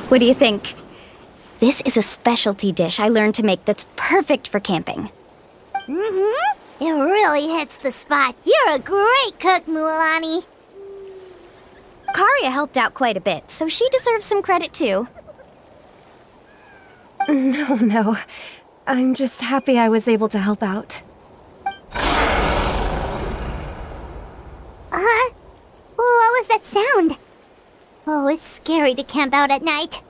What do you think? This is a specialty dish I learned to make that's perfect for camping. Mm-hmm. It really hits the spot. You're a great cook, Mualani. Karia helped out quite a bit, so she deserves some credit too. No. I'm just happy I was able to help out. What was that sound? Oh, it's scary to camp out at night.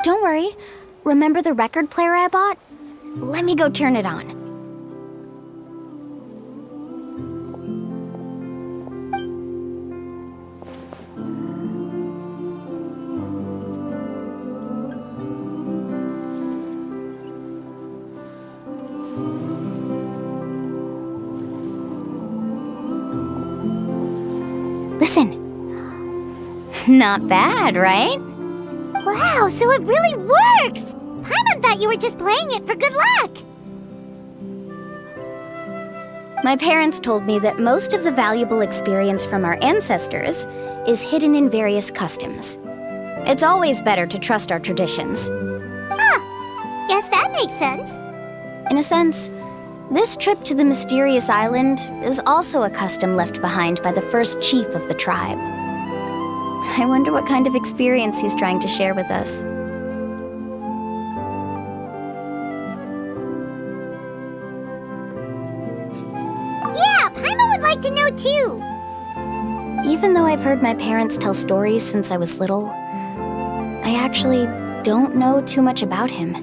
Don't worry. Remember the record player I bought? Let me go turn it on. Listen. Not bad, right? Wow, so it really works! Paimon thought you were just playing it for good luck! My parents told me that most of the valuable experience from our ancestors is hidden in various customs. It's always better to trust our traditions. Guess that makes sense. In a sense, this trip to the mysterious island is also a custom left behind by the first chief of the tribe. I wonder what kind of experience he's trying to share with us. Yeah, Paimon would like to know too. Even though I've heard my parents tell stories since I was little, I actually don't know too much about him.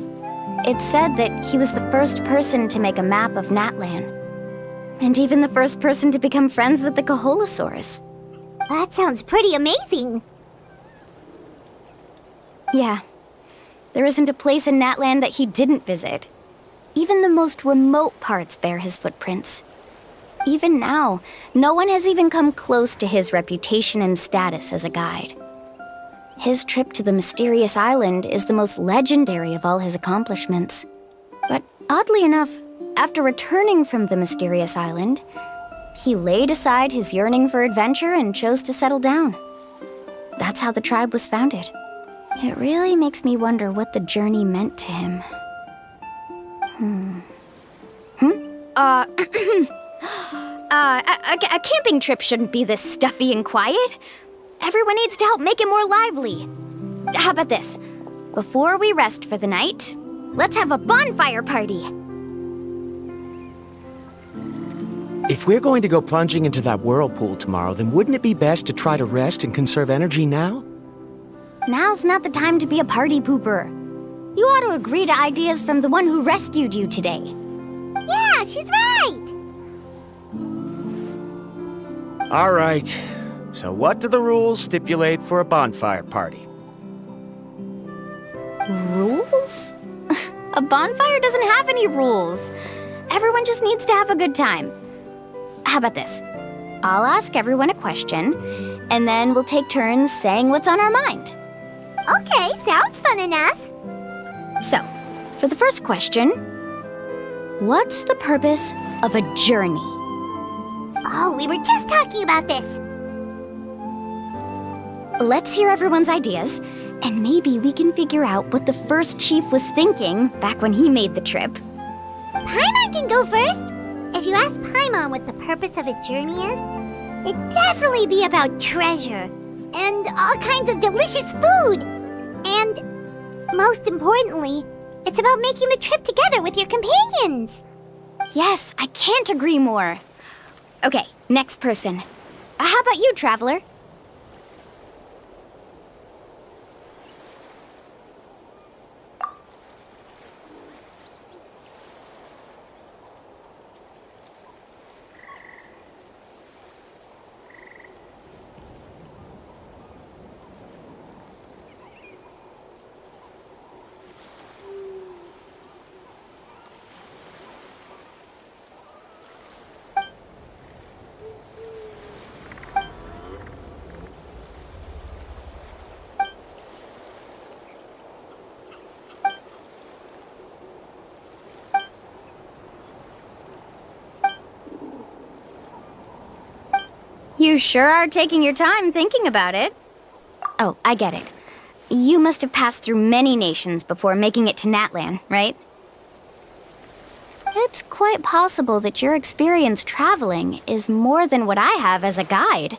It's said that he was the first person to make a map of Natlan, and even the first person to become friends with the Kaholosaurus. That sounds pretty amazing. Yeah. There isn't a place in Natlan that he didn't visit. Even the most remote parts bear his footprints. Even now, no one has even come close to his reputation and status as a guide. His trip to the mysterious island is the most legendary of all his accomplishments. But oddly enough, after returning from the mysterious island, he laid aside his yearning for adventure and chose to settle down. That's how the tribe was founded. It really makes me wonder what the journey meant to him. A camping trip shouldn't be this stuffy and quiet. Everyone needs to help make it more lively. How about this? Before we rest for the night, let's have a bonfire party. If we're going to go plunging into that whirlpool tomorrow, then wouldn't it be best to try to rest and conserve energy now? Now's not the time to be a party pooper. You ought to agree to ideas from the one who rescued you today. Yeah, she's right! All right. So what do the rules stipulate for a bonfire party? Rules? A bonfire doesn't have any rules. Everyone just needs to have a good time. How about this? I'll ask everyone a question, and then we'll take turns saying what's on our mind. Okay, sounds fun enough. So, for the first question, what's the purpose of a journey? Oh, we were just talking about this. Let's hear everyone's ideas, and maybe we can figure out what the first chief was thinking back when he made the trip. Paimon can go first. If you ask Paimon what the purpose of a journey is, it'd definitely be about treasure. and all kinds of delicious food. And most importantly, it's about making the trip together with your companions. Yes, I can't agree more. Okay, next person. How about you, Traveler? You sure are taking your time thinking about it. Oh, I get it. You must have passed through many nations before making it to Natlan, right? It's quite possible that your experience traveling is more than what I have as a guide.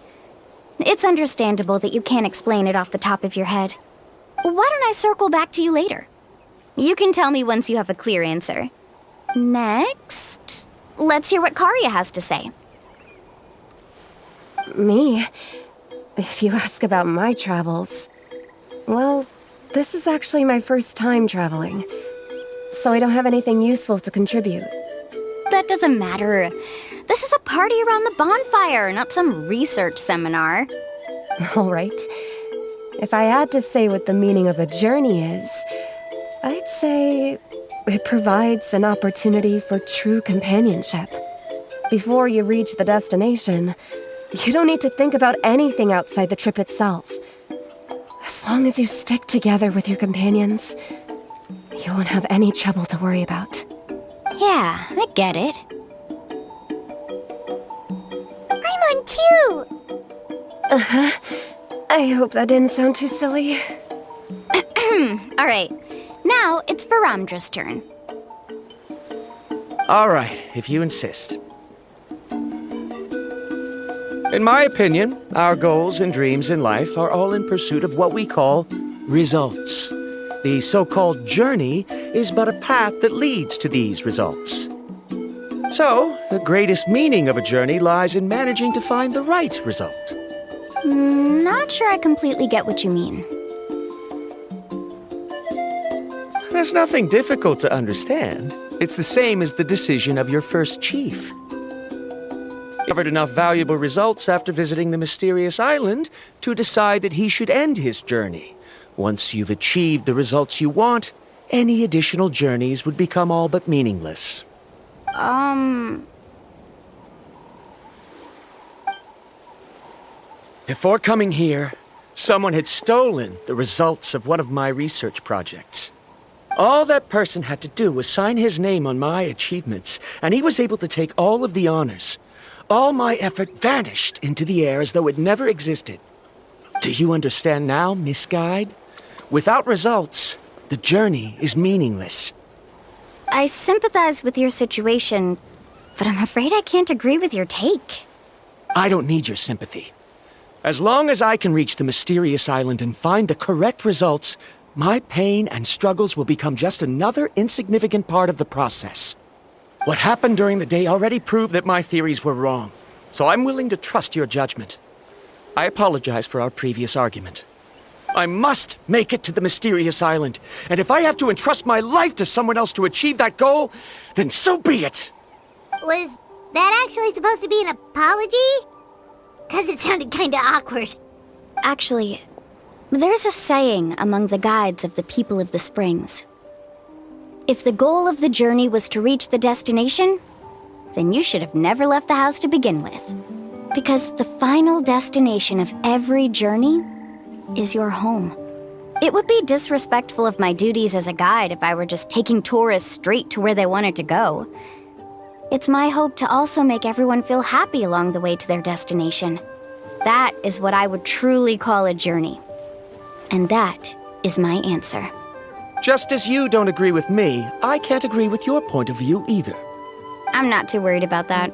It's understandable that you can't explain it off the top of your head. Why don't I circle back to you later? You can tell me once you have a clear answer. Next, let's hear what Karya has to say. Me? If you ask about my travels... Well, this is actually my first time traveling, so I don't have anything useful to contribute. That doesn't matter. This is a party around the bonfire, not some research seminar. All right. If I had to say what the meaning of a journey is, I'd say it provides an opportunity for true companionship. Before you reach the destination, you don't need to think about anything outside the trip itself. As long as you stick together with your companions, you won't have any trouble to worry about. Yeah, I get it. I'm on too! I hope that didn't sound too silly. All right, now it's Varamdra's turn. All right, if you insist. In my opinion, our goals and dreams in life are all in pursuit of what we call results. The so-called journey is but a path that leads to these results. So, the greatest meaning of a journey lies in managing to find the right result. Not sure I completely get what you mean. There's nothing difficult to understand. It's the same as the decision of your first chief. He covered enough valuable results after visiting the mysterious island to decide that he should end his journey. Once you've achieved the results you want, any additional journeys would become all but meaningless. Before coming here, someone had stolen the results of one of my research projects. All that person had to do was sign his name on my achievements, and he was able to take all of the honors. All my effort vanished into the air as though it never existed. Do you understand now, Miss Guide? Without results, the journey is meaningless. I sympathize with your situation, but I'm afraid I can't agree with your take. I don't need your sympathy. As long as I can reach the mysterious island and find the correct results, my pain and struggles will become just another insignificant part of the process. What happened during the day already proved that my theories were wrong, so I'm willing to trust your judgment. I apologize for our previous argument. I must make it to the mysterious island, and if I have to entrust my life to someone else to achieve that goal, then so be it! Was that actually supposed to be an apology? 'Cause it sounded kinda awkward. Actually, there's a saying among the guides of the people of the springs. If the goal of the journey was to reach the destination, then you should have never left the house to begin with. Because the final destination of every journey is your home. It would be disrespectful of my duties as a guide if I were just taking tourists straight to where they wanted to go. It's my hope to also make everyone feel happy along the way to their destination. That is what I would truly call a journey. And that is my answer. Just as you don't agree with me, I can't agree with your point of view either. I'm not too worried about that.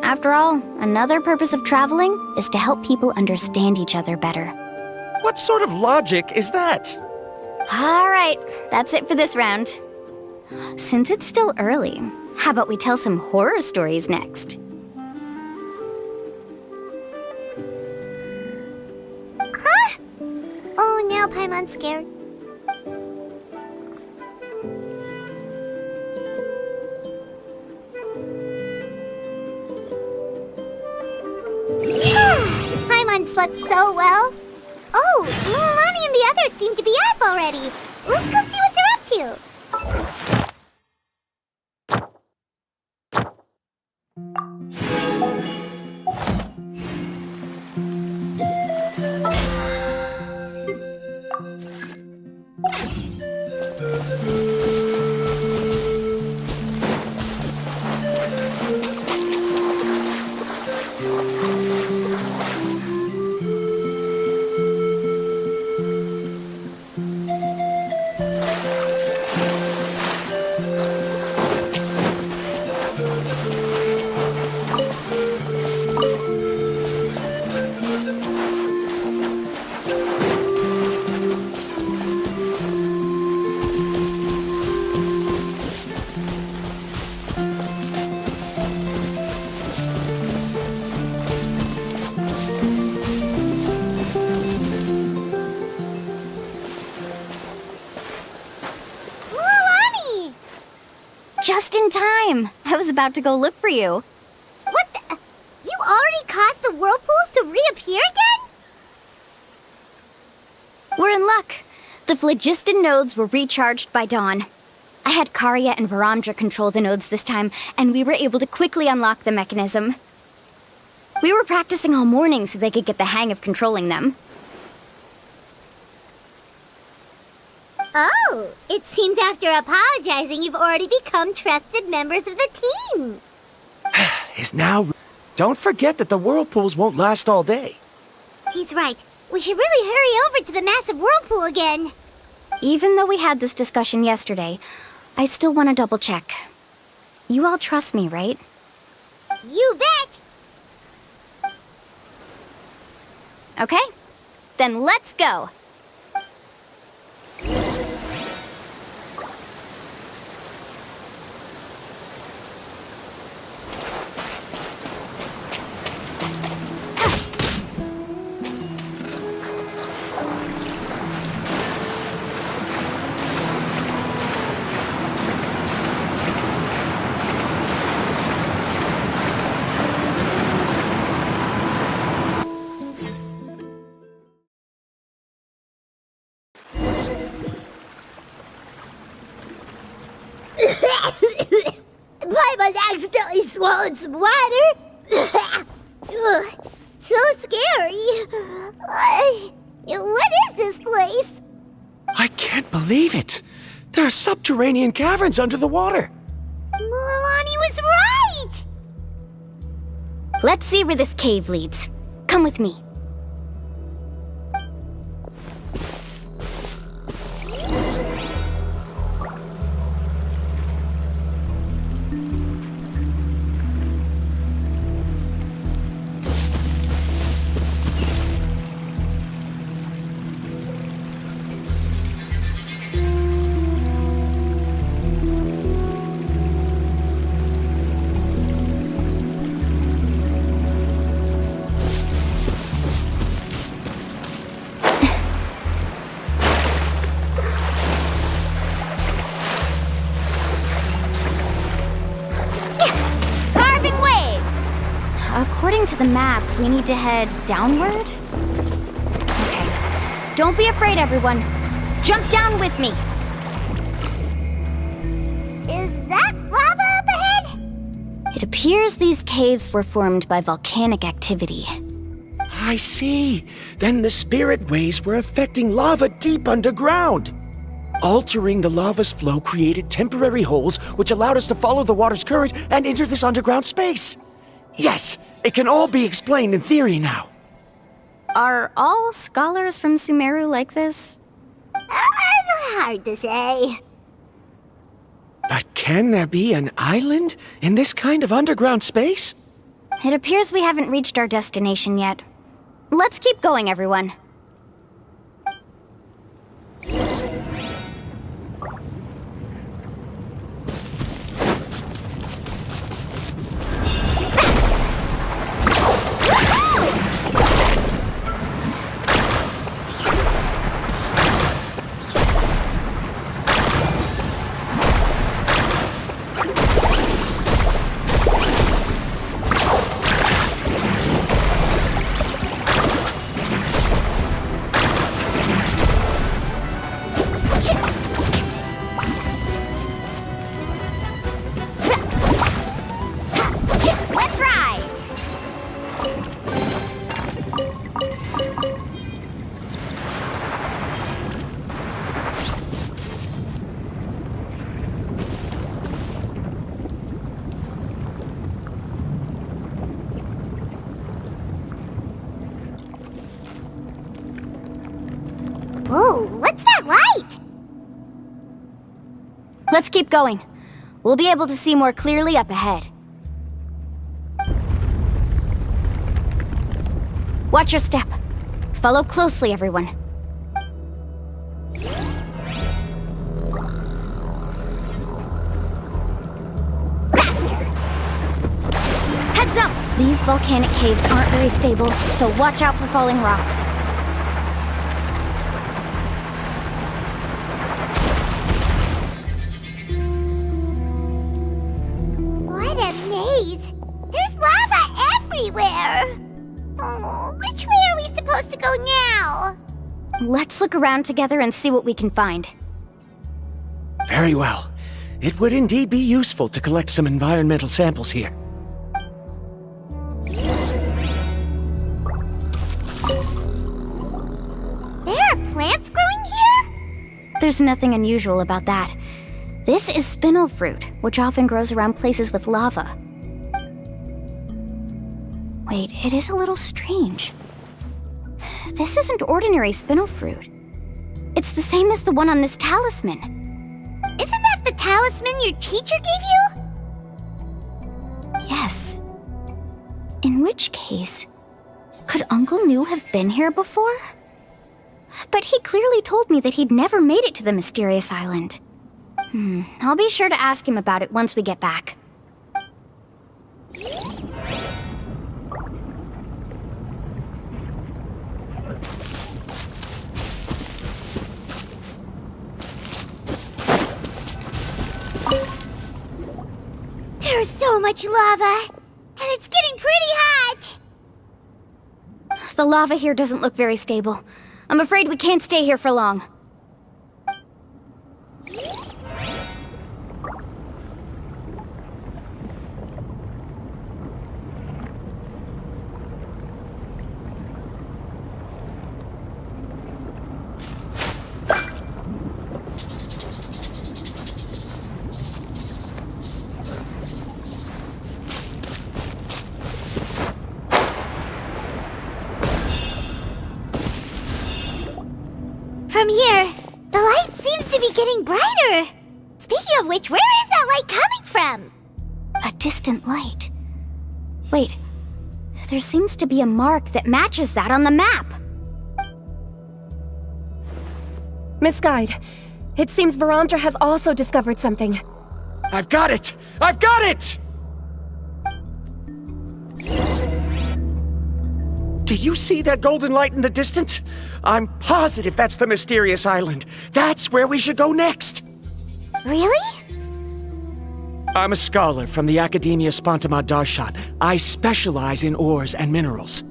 After all, another purpose of traveling is to help people understand each other better. What sort of logic is that? All right, that's it for this round. Since it's still early, how about we tell some horror stories next? Huh? Oh, now Paimon's scared. Paimon slept so well. Oh, Mualani and the others seem to be up already. Let's go see what they're up to. Mualani! Just in time! I was about to go look for you. What the? You already caused the whirlpools to reappear again? We're in luck. The phlogiston nodes were recharged by dawn. I had Karya and Varamdra control the nodes this time, and we were able to quickly unlock the mechanism. We were practicing all morning so they could get the hang of controlling them. Oh, it seems after apologizing, you've already become trusted members of the team. Is now... Don't forget that the whirlpools won't last all day. He's right. We should really hurry over to the massive whirlpool again. Even though we had this discussion yesterday, I still want to double check. You all trust me, right? You bet! Okay, then let's go. Paimon accidentally swallowed some water. Ugh, so scary. What is this place? I can't believe it. There are subterranean caverns under the water. Mualani was right! Let's see where this cave leads. Come with me. According to the map, we need to head downward? Okay. Don't be afraid, everyone. Jump down with me. Is that lava up ahead? It appears these caves were formed by volcanic activity. I see. Then the spirit waves were affecting lava deep underground. Altering the lava's flow created temporary holes which allowed us to follow the water's current and enter this underground space. Yes, it can all be explained in theory now. Are all scholars from Sumeru like this? Hard to say. But can there be an island in this kind of underground space? It appears we haven't reached our destination yet. Let's keep going, everyone. Whoa, what's that light? Let's keep going. We'll be able to see more clearly up ahead. Watch your step. Follow closely, everyone. Faster! Heads up! These volcanic caves aren't very stable, so watch out for falling rocks. What a maze! There's lava everywhere! Oh, which way are we supposed to go now? Let's look around together and see what we can find. Very well. It would indeed be useful to collect some environmental samples here. There are plants growing here? There's nothing unusual about that. This is spinel fruit, which often grows around places with lava. Wait, it is a little strange. This isn't ordinary spinel fruit. It's the same as the one on this talisman. Isn't that the talisman your teacher gave you? Yes. In which case, could Uncle New have been here before? But he clearly told me that he'd never made it to the mysterious island. I'll be sure to ask him about it once we get back. There's so much lava, and it's getting pretty hot. The lava here doesn't look very stable. I'm afraid we can't stay here for long. From here, the light seems to be getting brighter. Speaking of which, where is that light coming from? A distant light. Wait, there seems to be a mark that matches that on the map. Miss Guide, it seems Varamdra has also discovered something. I've got it! I've got it! Do you see that golden light in the distance? I'm positive that's the mysterious island. That's where we should go next. Really? I'm a scholar from the Academia Spontima Darshat. I specialize in ores and minerals.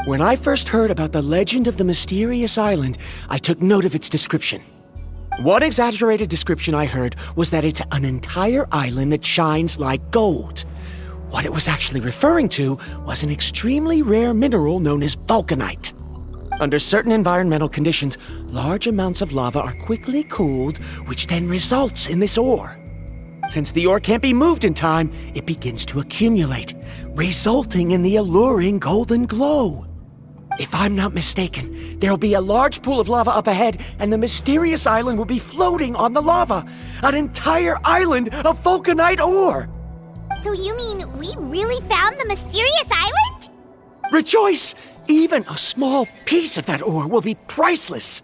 When I first heard about the legend of the mysterious island, I took note of its description. One exaggerated description I heard was that it's an entire island that shines like gold. What it was actually referring to was an extremely rare mineral known as vulcanite. Under certain environmental conditions, large amounts of lava are quickly cooled, which then results in this ore. Since the ore can't be moved in time, it begins to accumulate, resulting in the alluring golden glow. If I'm not mistaken, there'll be a large pool of lava up ahead, and the mysterious island will be floating on the lava. An entire island of vulcanite ore! So you mean we really found the mysterious island? Rejoice! Even a small piece of that ore will be priceless.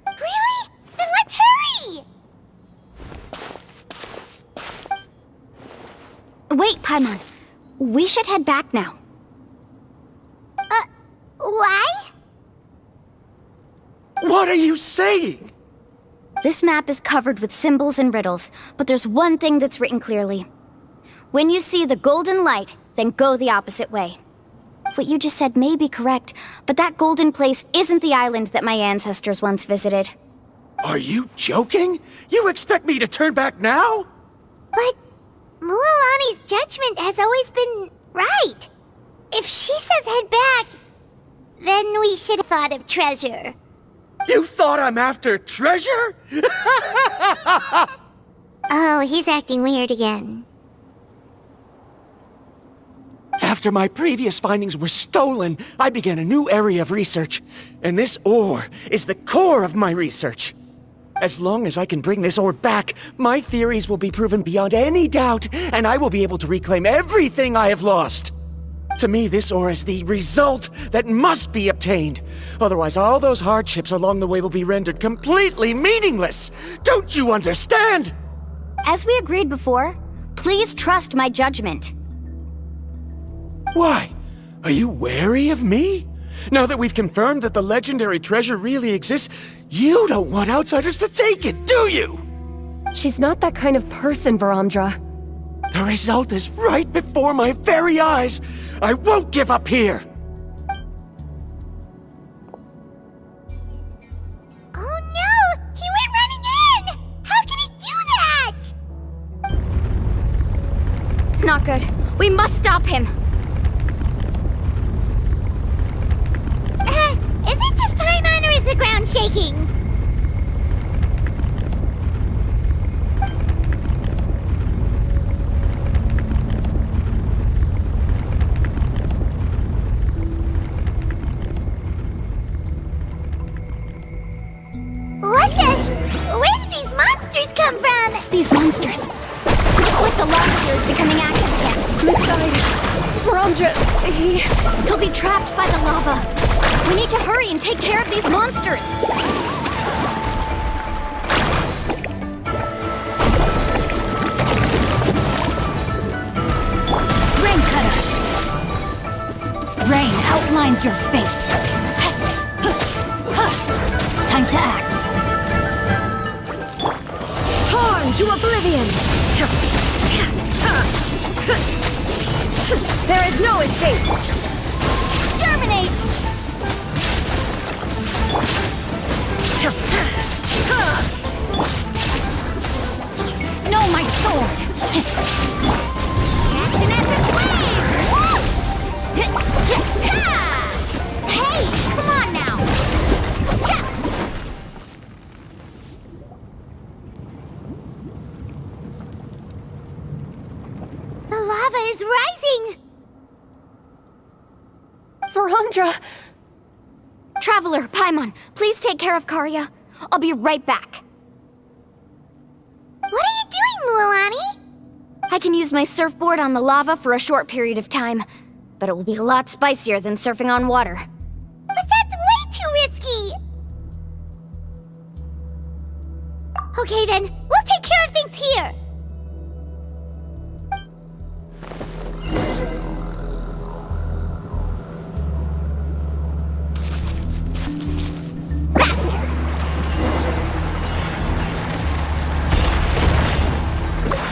Really? Then let's hurry! Wait, Paimon. We should head back now. Why? What are you saying? This map is covered with symbols and riddles, but there's one thing that's written clearly. When you see the golden light, then go the opposite way. What you just said may be correct, but that golden place isn't the island that my ancestors once visited. Are you joking? You expect me to turn back now? But Mualani's judgment has always been right. If she says head back, then we should have thought of treasure. You thought I'm after treasure? Oh, he's acting weird again. After my previous findings were stolen, I began a new area of research. And this ore is the core of my research. As long as I can bring this ore back, my theories will be proven beyond any doubt, and I will be able to reclaim everything I have lost. To me, this ore is the result that must be obtained. Otherwise, all those hardships along the way will be rendered completely meaningless. Don't you understand? As we agreed before, please trust my judgment. Why? Are you wary of me? Now that we've confirmed that the legendary treasure really exists, you don't want outsiders to take it, do you? She's not that kind of person, Varamdra. The result is right before my very eyes. I won't give up here. Oh no! He went running in! How can he do that? Not good. We must stop him. Is it just Paimon or is the ground shaking? What the? Where did these monsters come from? These monsters. Looks like the lava here is becoming active again. Miss Varamdra, He'll be trapped by the lava. We need to hurry and take care of these monsters. Rain Cutter. Rain outlines your fate. Time to act. torn to oblivion! There is no escape! Germinate! No, my sword! Action at the flame! Hey, come on now! The lava is rising! Varamdra! Traveler, Paimon, please take care of Karya. I'll be right back. What are you doing, Mualani? I can use my surfboard on the lava for a short period of time, but it will be a lot spicier than surfing on water. But that's way too risky! Okay then, we'll take care of things here!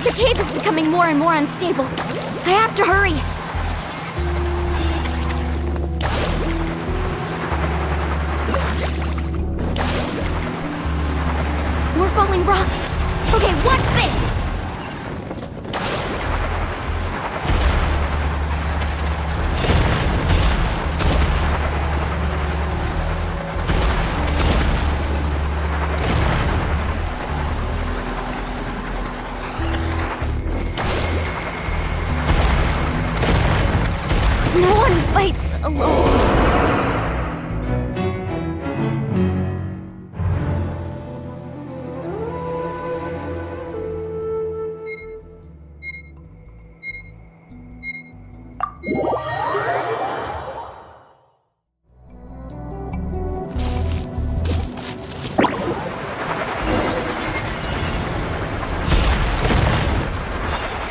The cave is becoming more and more unstable. I have to hurry. More falling rocks. Okay, what's this? No one fights alone.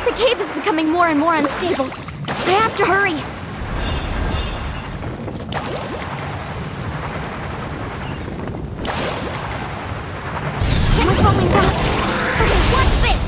The cave is becoming more and more unstable. I have to hurry. More falling rocks. Okay, what's this?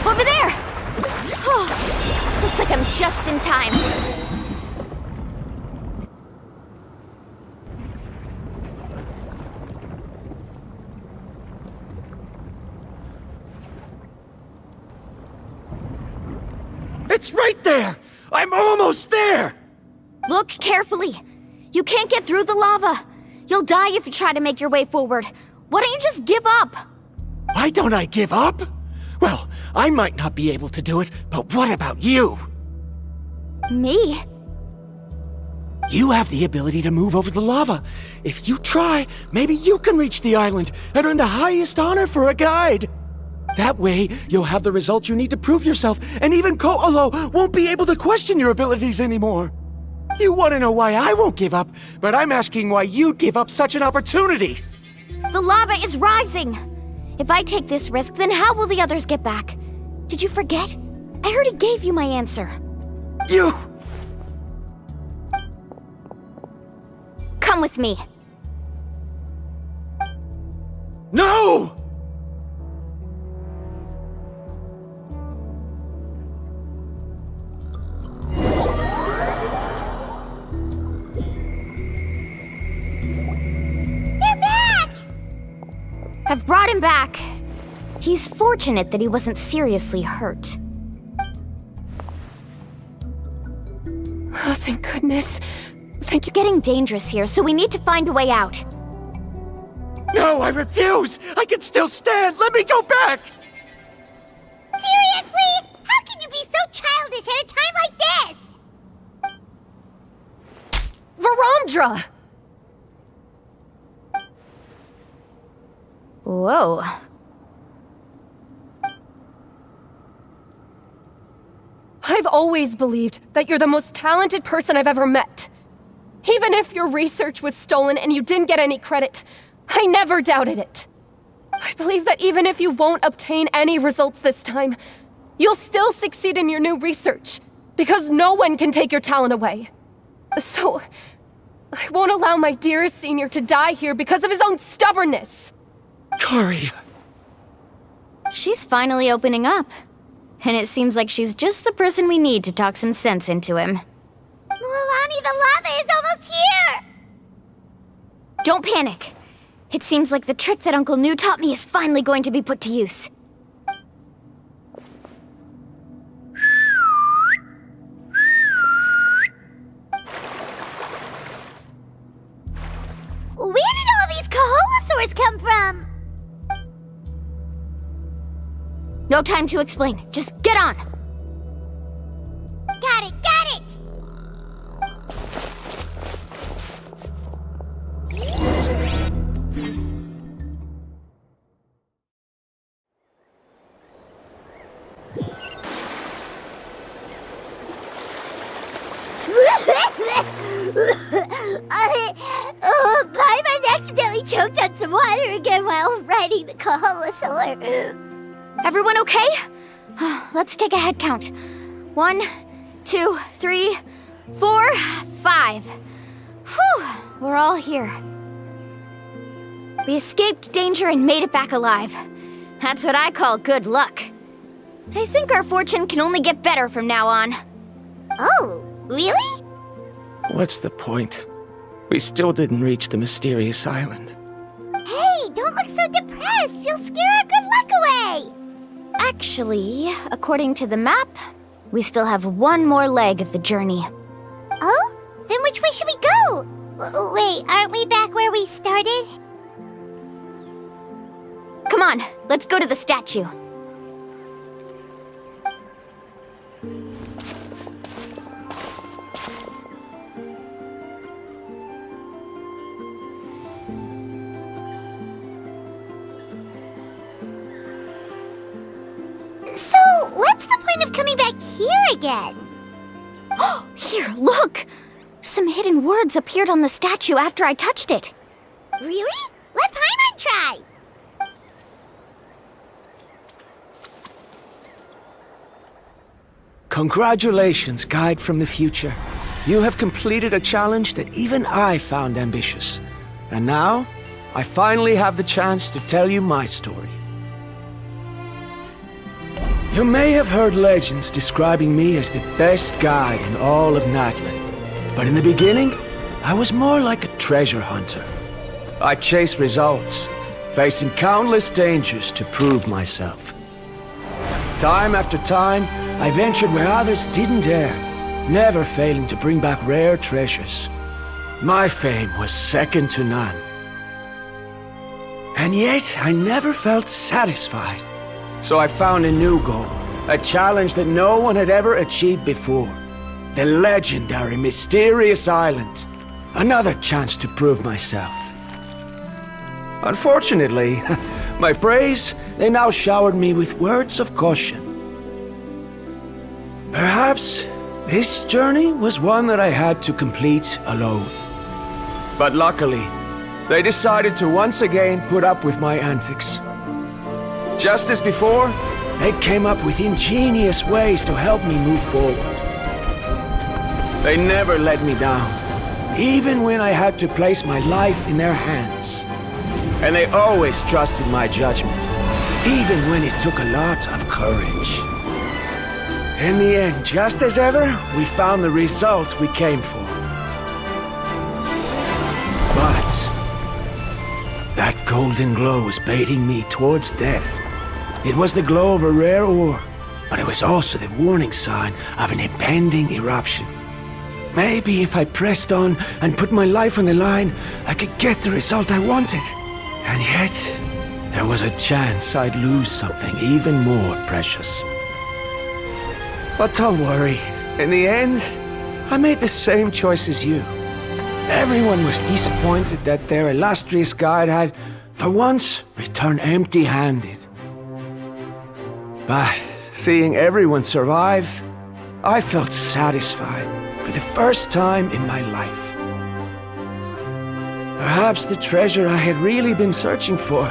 Over there! Oh, looks like I'm just in time. It's right there! I'm almost there! Look carefully. You can't get through the lava. You'll die if you try to make your way forward. Why don't you just give up? Why don't I give up? Well, I might not be able to do it, but what about you? Me? You have the ability to move over the lava. If you try, maybe you can reach the island and earn the highest honor for a guide. That way, you'll have the results you need to prove yourself, and even Ko'olo won't be able to question your abilities anymore. You want to know why I won't give up, but I'm asking why you'd give up such an opportunity. The lava is rising. If I take this risk, then how will the others get back? Did you forget? I already gave you my answer. You... Come with me. No! They're back! I've brought him back. He's fortunate that he wasn't seriously hurt. Oh, thank goodness. Thank you. It's getting dangerous here, so we need to find a way out. No, I refuse! I can still stand! Let me go back! Seriously? How can you be so childish at a time like this? Verandra! Whoa. I've always believed that you're the most talented person I've ever met. Even if your research was stolen and you didn't get any credit, I never doubted it. I believe that even if you won't obtain any results this time, you'll still succeed in your new research, because no one can take your talent away. So, I won't allow my dearest senior to die here because of his own stubbornness. Kari... She's finally opening up. And it seems like she's just the person we need to talk some sense into him. Mualani, the lava is almost here! Don't panic. It seems like the trick that Uncle New taught me is finally going to be put to use. Where did all these Kaholosaurs come from? No time to explain. Just get on! Got it, got it! Paimon accidentally choked on some water again while riding the Kaholosaur. Everyone okay? Let's take a head count. 1, 2, 3, 4, 5. Whew, we're all here. We escaped danger and made it back alive. That's what I call good luck. I think our fortune can only get better from now on. Oh, really? What's the point? We still didn't reach the mysterious island. Hey, don't look so depressed. You'll scare our good luck away. Actually, according to the map, we still have one more leg of the journey. Oh? Then which way should we go? Wait, aren't we back where we started? Come on, let's go to the statue. So, what's the point of coming back here again? Oh, here, look! Some hidden words appeared on the statue after I touched it. Really? Let Paimon try. Congratulations, guide from the future. You have completed a challenge that even I found ambitious. And now, I finally have the chance to tell you my story. You may have heard legends describing me as the best guide in all of Natlan. But in the beginning, I was more like a treasure hunter. I chased results, facing countless dangers to prove myself. Time after time, I ventured where others didn't dare, never failing to bring back rare treasures. My fame was second to none. And yet, I never felt satisfied. So I found a new goal, a challenge that no one had ever achieved before. The legendary Mysterious Island. Another chance to prove myself. Unfortunately, my praise, they now showered me with words of caution. Perhaps this journey was one that I had to complete alone. But luckily, they decided to once again put up with my antics. Just as before, they came up with ingenious ways to help me move forward. They never let me down, even when I had to place my life in their hands. And they always trusted my judgment, even when it took a lot of courage. In the end, just as ever, we found the result we came for. But that golden glow was baiting me towards death. It was the glow of a rare ore, but it was also the warning sign of an impending eruption. Maybe if I pressed on and put my life on the line, I could get the result I wanted. And yet, there was a chance I'd lose something even more precious. But don't worry, in the end, I made the same choice as you. Everyone was disappointed that their illustrious guide had, for once, returned empty-handed. But seeing everyone survive, I felt satisfied for the first time in my life. Perhaps the treasure I had really been searching for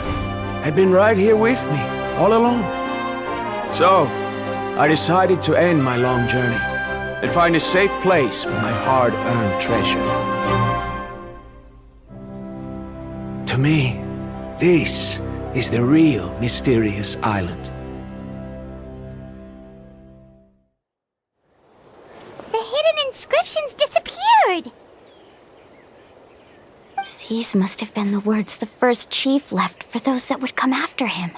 had been right here with me, all along. So, I decided to end my long journey and find a safe place for my hard-earned treasure. To me, this is the real Mysterious Island. The hidden inscriptions disappeared! These must have been the words the first chief left for those that would come after him.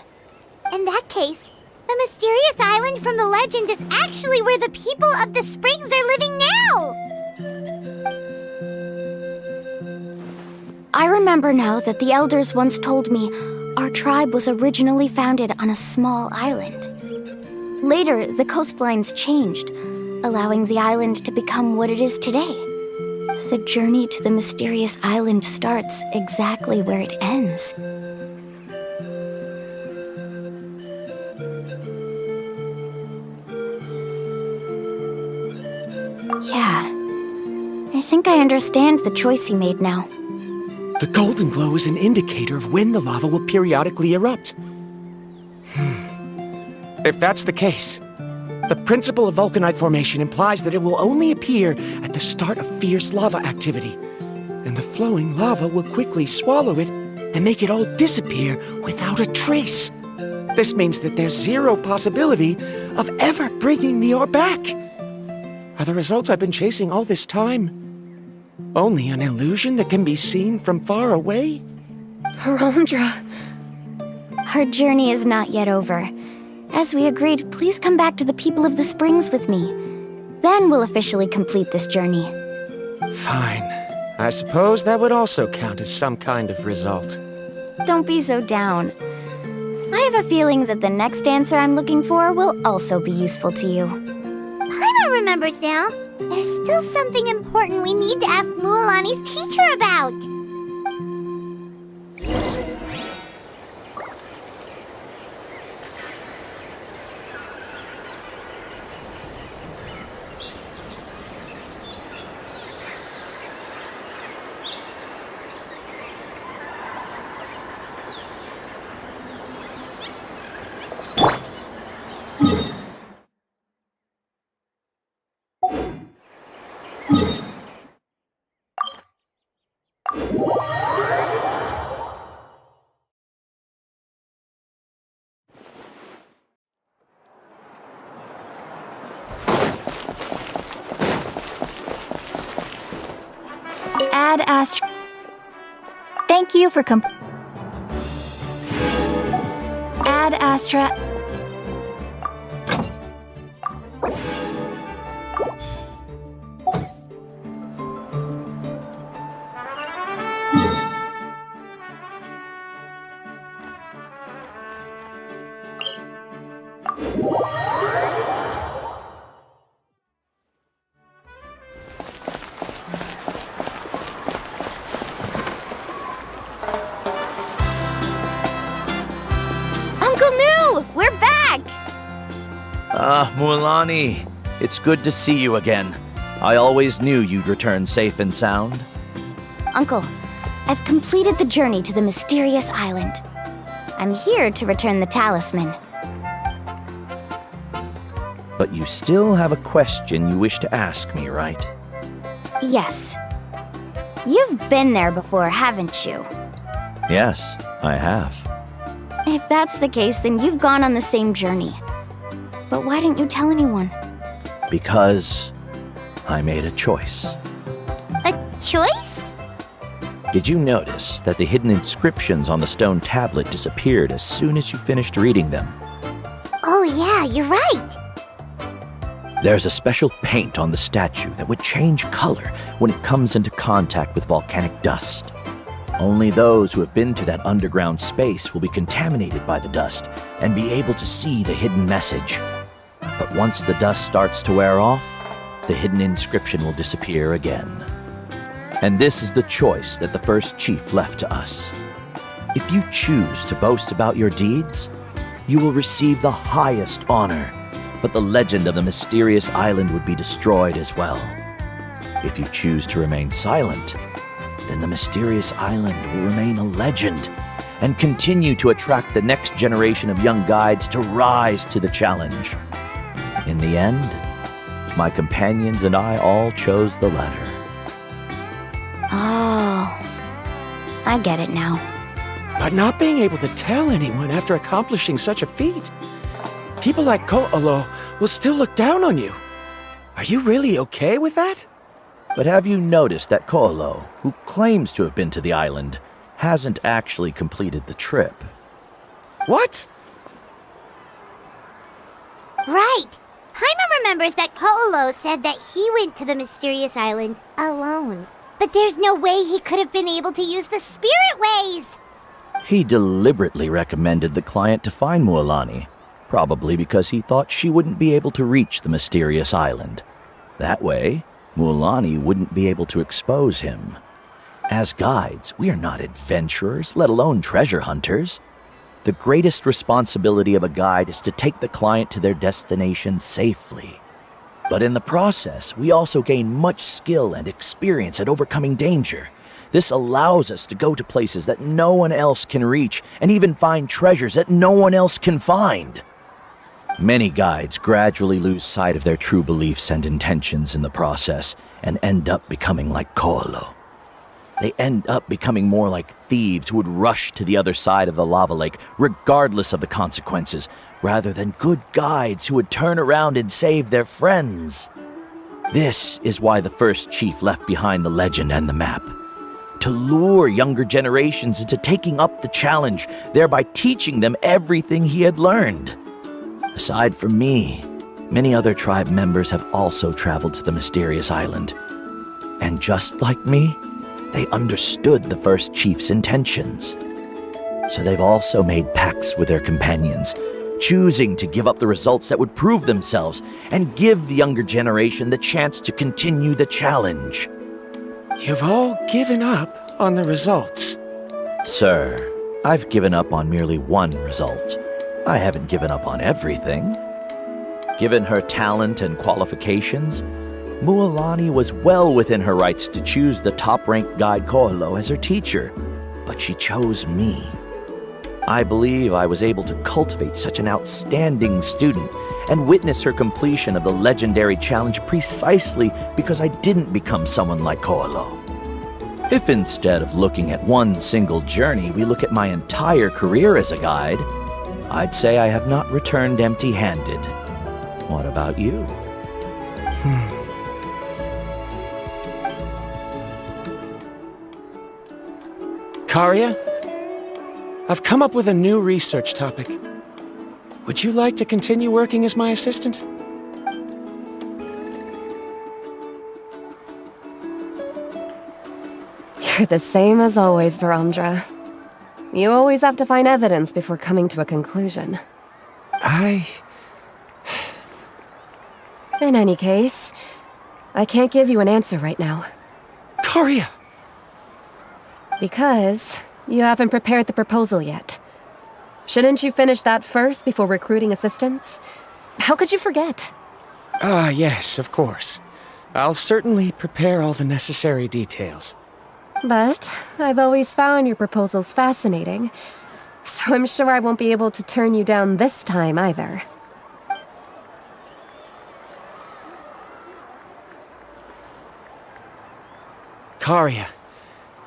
In that case, the mysterious island from the legend is actually where the people of the springs are living now! I remember now that the elders once told me our tribe was originally founded on a small island. Later, the coastlines changed, allowing the island to become what it is today. The journey to the mysterious island starts exactly where it ends. Yeah, I think I understand the choice he made now. The golden glow is an indicator of when the lava will periodically erupt. If that's the case, the principle of vulcanite formation implies that it will only appear at the start of fierce lava activity, and the flowing lava will quickly swallow it and make it all disappear without a trace. This means that there's zero possibility of ever bringing the ore back. Are the results I've been chasing all this time only an illusion that can be seen from far away? Harondra. Our journey is not yet over. As we agreed, please come back to the people of the springs with me. Then we'll officially complete this journey. Fine. I suppose that would also count as some kind of result. Don't be so down. I have a feeling that the next answer I'm looking for will also be useful to you. Paimon remembers now. There's still something important we need to ask Mualani's teacher about. Add Astra. Thank you for Add Astra. Uncle New! We're back! Mualani, it's good to see you again. I always knew you'd return safe and sound. Uncle, I've completed the journey to the mysterious island. I'm here to return the talisman. But you still have a question you wish to ask me, right? Yes. You've been there before, haven't you? Yes, I have. If that's the case, then you've gone on the same journey. But why didn't you tell anyone? Because I made a choice. A choice? Did you notice that the hidden inscriptions on the stone tablet disappeared as soon as you finished reading them? Oh yeah, you're right. There's a special paint on the statue that would change color when it comes into contact with volcanic dust. Only those who have been to that underground space will be contaminated by the dust and be able to see the hidden message. But once the dust starts to wear off, the hidden inscription will disappear again. And this is the choice that the first chief left to us. If you choose to boast about your deeds, you will receive the highest honor, but the legend of the mysterious island would be destroyed as well. If you choose to remain silent, then the mysterious island will remain a legend and continue to attract the next generation of young guides to rise to the challenge. In the end, my companions and I all chose the latter. Oh, I get it now. But not being able to tell anyone after accomplishing such a feat. People like Ko'olo will still look down on you. Are you really okay with that? But have you noticed that Ko'olo, who claims to have been to the island, hasn't actually completed the trip? What? Right. Paimon remembers that Ko'olo said that he went to the mysterious island alone. But there's no way he could have been able to use the spirit ways! He deliberately recommended the client to find Mualani, probably because he thought she wouldn't be able to reach the mysterious island. That way, Mualani wouldn't be able to expose him. As guides, we are not adventurers, let alone treasure hunters. The greatest responsibility of a guide is to take the client to their destination safely. But in the process, we also gain much skill and experience at overcoming danger. This allows us to go to places that no one else can reach and even find treasures that no one else can find. Many guides gradually lose sight of their true beliefs and intentions in the process and end up becoming like Ko'olo. They end up becoming more like thieves who would rush to the other side of the lava lake regardless of the consequences, rather than good guides who would turn around and save their friends. This is why the first chief left behind the legend and the map. To lure younger generations into taking up the challenge, thereby teaching them everything he had learned. Aside from me, many other tribe members have also traveled to the mysterious island. And just like me, they understood the first chief's intentions. So they've also made pacts with their companions, choosing to give up the results that would prove themselves and give the younger generation the chance to continue the challenge. You've all given up on the results. Sir, I've given up on merely one result. I haven't given up on everything. Given her talent and qualifications, Mualani was well within her rights to choose the top-ranked guide Ko'olo as her teacher, but she chose me. I believe I was able to cultivate such an outstanding student and witness her completion of the legendary challenge precisely because I didn't become someone like Ko'olo. If instead of looking at one single journey, we look at my entire career as a guide, I'd say I have not returned empty-handed. What about you? Karya, I've come up with a new research topic. Would you like to continue working as my assistant? You're the same as always, Varamdra. You always have to find evidence before coming to a conclusion. In any case, I can't give you an answer right now. Karia! Because you haven't prepared the proposal yet. Shouldn't you finish that first before recruiting assistants? How could you forget? Yes, of course. I'll certainly prepare all the necessary details. But I've always found your proposals fascinating, so I'm sure I won't be able to turn you down this time either. Karia,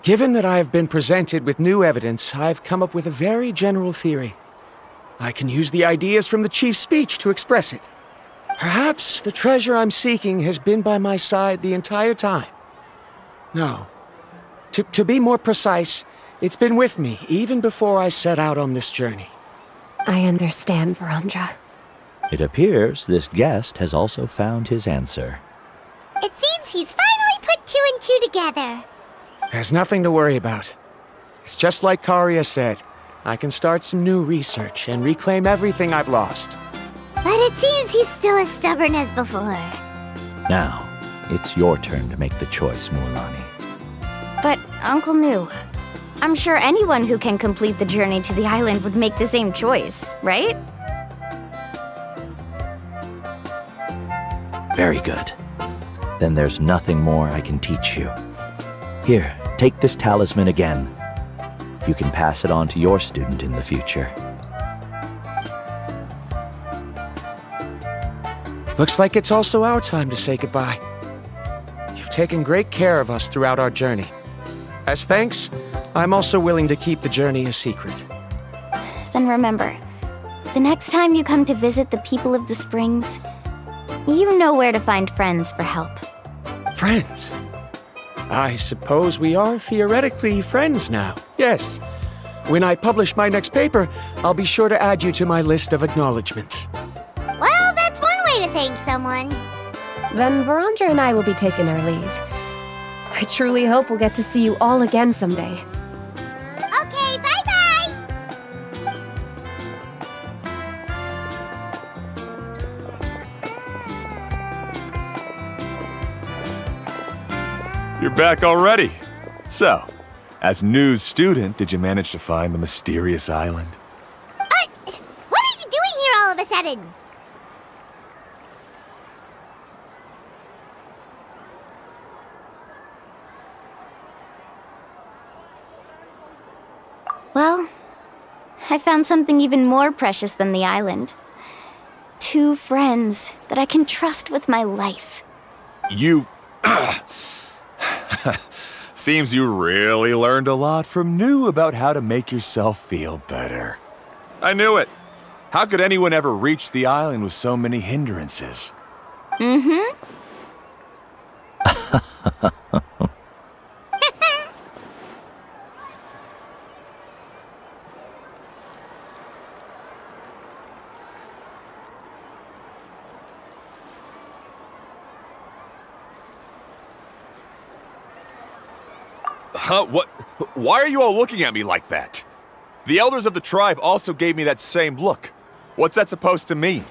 given that I have been presented with new evidence, I've come up with a very general theory. I can use the ideas from the chief's speech to express it. Perhaps the treasure I'm seeking has been by my side the entire time. No. To be more precise, it's been with me even before I set out on this journey. I understand, Varamdra. It appears this guest has also found his answer. It seems he's finally put two and two together. There's nothing to worry about. It's just like Karia said. I can start some new research and reclaim everything I've lost. But it seems he's still as stubborn as before. Now, it's your turn to make the choice, Mualani. But, Uncle Nu, I'm sure anyone who can complete the journey to the island would make the same choice, right? Very good. Then there's nothing more I can teach you. Here, take this talisman again. You can pass it on to your student in the future. Looks like it's also our time to say goodbye. You've taken great care of us throughout our journey. As thanks, I'm also willing to keep the journey a secret. Then remember, the next time you come to visit the people of the Springs, you know where to find friends for help. Friends? I suppose we are theoretically friends now, yes. When I publish my next paper, I'll be sure to add you to my list of acknowledgements. Well, that's one way to thank someone. Then Varamdra and I will be taking our leave. I truly hope we'll get to see you all again someday. Okay, bye-bye! You're back already. So, as news student, did you manage to find the mysterious island? What are you doing here all of a sudden? Well, I found something even more precious than the island. 2 friends that I can trust with my life. You... Seems you really learned a lot from New about how to make yourself feel better. I knew it. How could anyone ever reach the island with so many hindrances? Mm-hmm. Huh? What? Why are you all looking at me like that? The elders of the tribe also gave me that same look. What's that supposed to mean?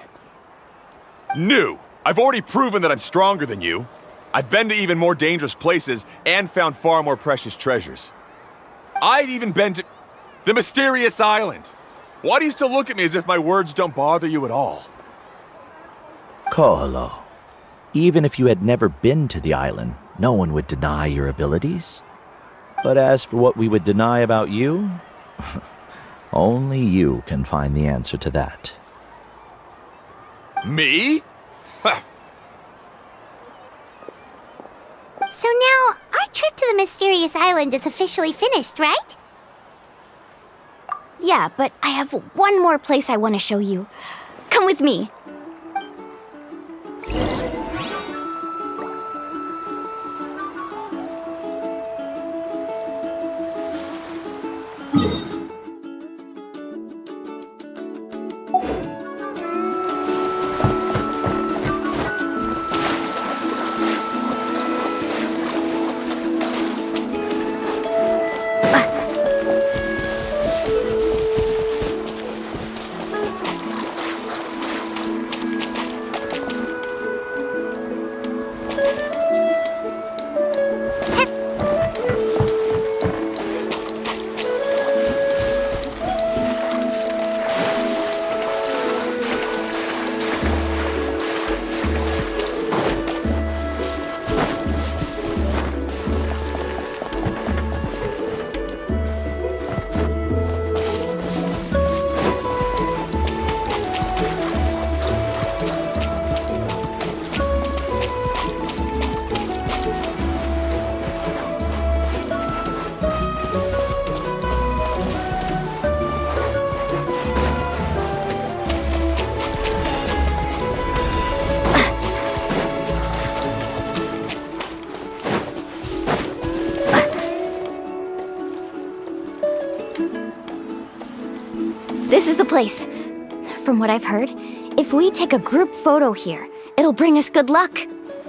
New! I've already proven that I'm stronger than you. I've been to even more dangerous places and found far more precious treasures. I've even been to the mysterious island. Why do you still look at me as if my words don't bother you at all? Koholo, even if you had never been to the island, no one would deny your abilities. But as for what we would deny about you, only you can find the answer to that. Me? So now, our trip to the mysterious island is officially finished, right? Yeah, but I have one more place I want to show you. Come with me. place. From what I've heard, if we take a group photo here, it'll bring us good luck.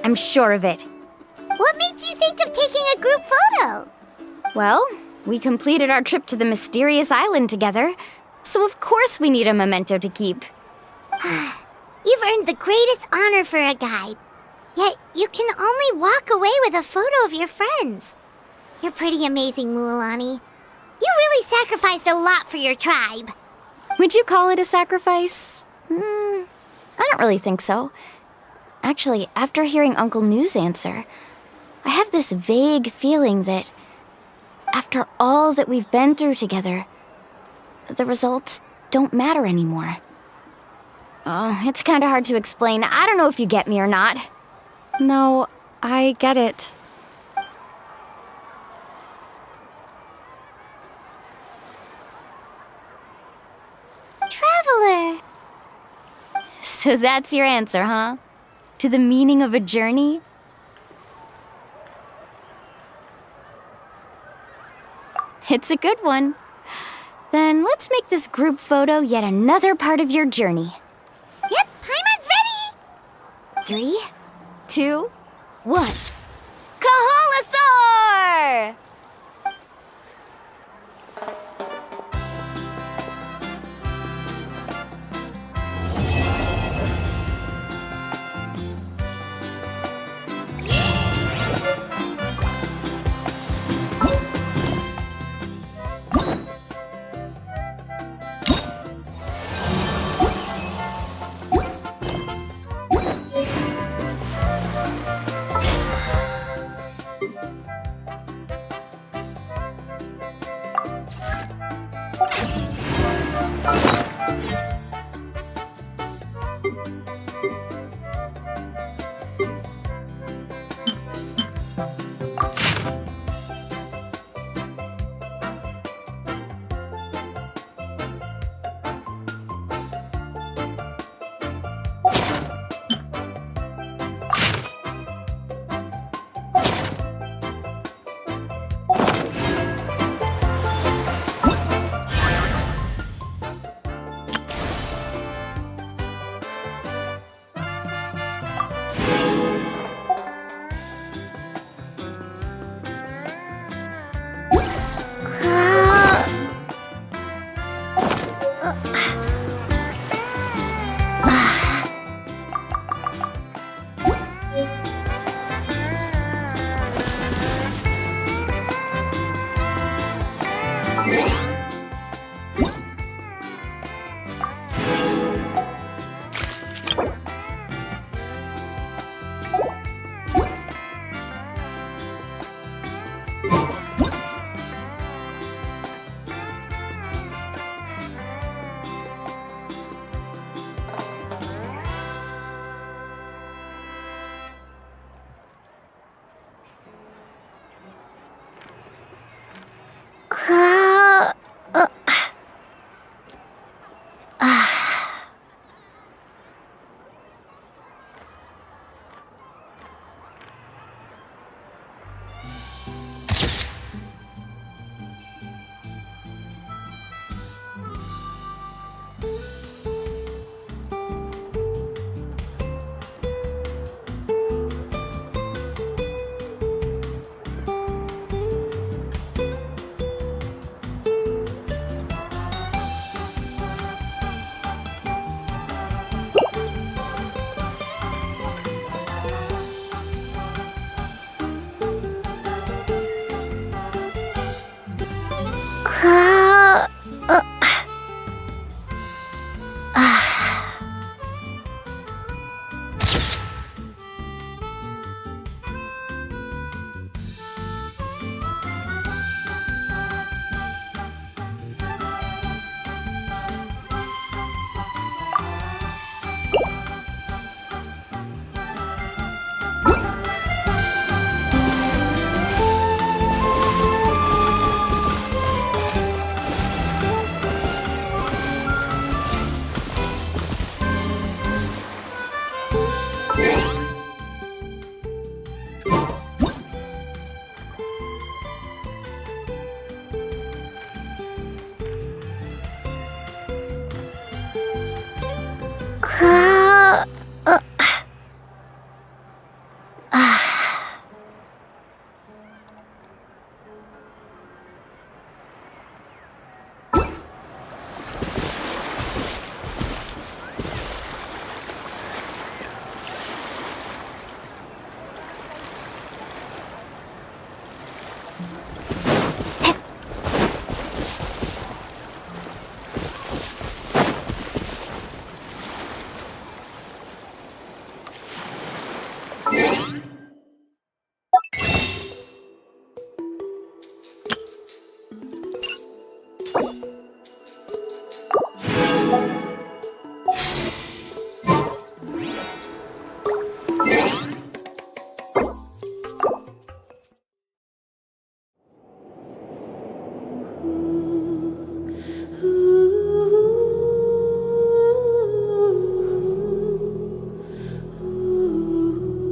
I'm sure of it. What made you think of taking a group photo? Well, we completed our trip to the mysterious island together, so of course we need a memento to keep. You've earned the greatest honor for a guide. Yet, you can only walk away with a photo of your friends. You're pretty amazing, Mualani. You really sacrificed a lot for your tribe. Would you call it a sacrifice? I don't really think so. Actually, after hearing Uncle New's answer, I have this vague feeling that after all that we've been through together, the results don't matter anymore. Oh, it's kind of hard to explain. I don't know if you get me or not. No, I get it. Traveler. So that's your answer, huh? To the meaning of a journey? It's a good one. Then let's make this group photo yet another part of your journey. Yep, Paimon's ready! 3, 2, 1. Kaholasaur!